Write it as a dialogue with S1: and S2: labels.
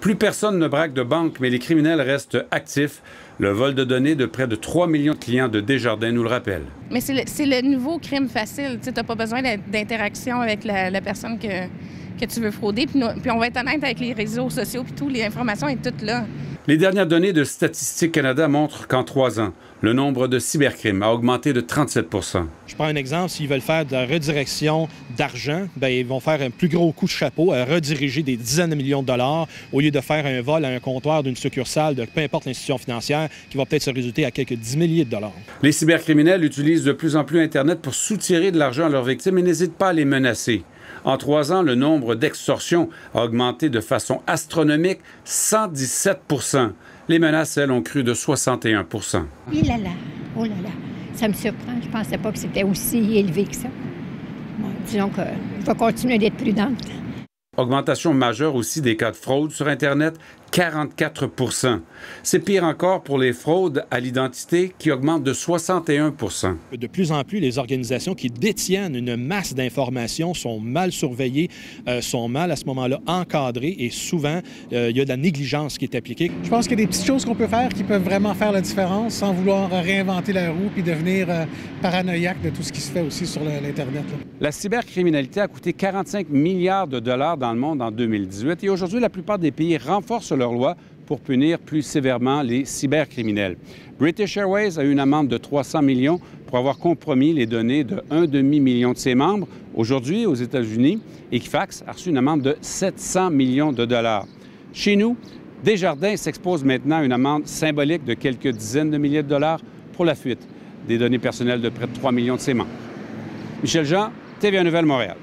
S1: Plus personne ne braque de banque, mais les criminels restent actifs. Le vol de données de près de 3 millions de clients de Desjardins nous le rappelle.
S2: Mais c'est le nouveau crime facile. Tu n'as pas besoin d'interaction avec la personne que tu veux frauder. Puis on va être honnête avec les réseaux sociaux, puis tout, l'information est toute là.
S1: Les dernières données de Statistique Canada montrent qu'en 3 ans, le nombre de cybercrimes a augmenté de 37 %.
S3: Je prends un exemple, s'ils veulent faire de la redirection d'argent, bien, ils vont faire un plus gros coup de chapeau à rediriger des dizaines de millions de dollars au lieu de faire un vol à un comptoir d'une succursale de peu importe l'institution financière qui va peut-être se résulter à quelques 10 milliers de dollars.
S1: Les cybercriminels utilisent de plus en plus Internet pour soutirer de l'argent à leurs victimes et n'hésitent pas à les menacer. En 3 ans, le nombre d'extorsions a augmenté de façon astronomique, 117 %. Les menaces, elles, ont cru de 61 %.
S4: Il là là, oh là là, ça me surprend. Je ne pensais pas que c'était aussi élevé que ça. Bon, disons que je vais continuer d'être prudente.
S1: Augmentation majeure aussi des cas de fraude sur Internet, 44 %. C'est pire encore pour les fraudes à l'identité qui augmentent de 61 %.
S3: De plus en plus, les organisations qui détiennent une masse d'informations sont mal surveillées, sont mal à ce moment-là encadrées et souvent, il y a de la négligence qui est appliquée.
S5: Je pense qu'il y a des petites choses qu'on peut faire qui peuvent vraiment faire la différence sans vouloir réinventer la roue puis devenir paranoïaque de tout ce qui se fait aussi sur l'Internet.
S1: La cybercriminalité a coûté 45 milliards de dollars dans le monde en 2018 et aujourd'hui, la plupart des pays renforcent leurs lois pour punir plus sévèrement les cybercriminels. British Airways a eu une amende de 300 millions pour avoir compromis les données de 1,5 million de ses membres. Aujourd'hui, aux États-Unis, Equifax a reçu une amende de 700 millions de dollars. Chez nous, Desjardins s'expose maintenant à une amende symbolique de quelques dizaines de milliers de dollars pour la fuite des données personnelles de près de 3 millions de ses membres. Michel Jean, TVA Nouvelle Montréal.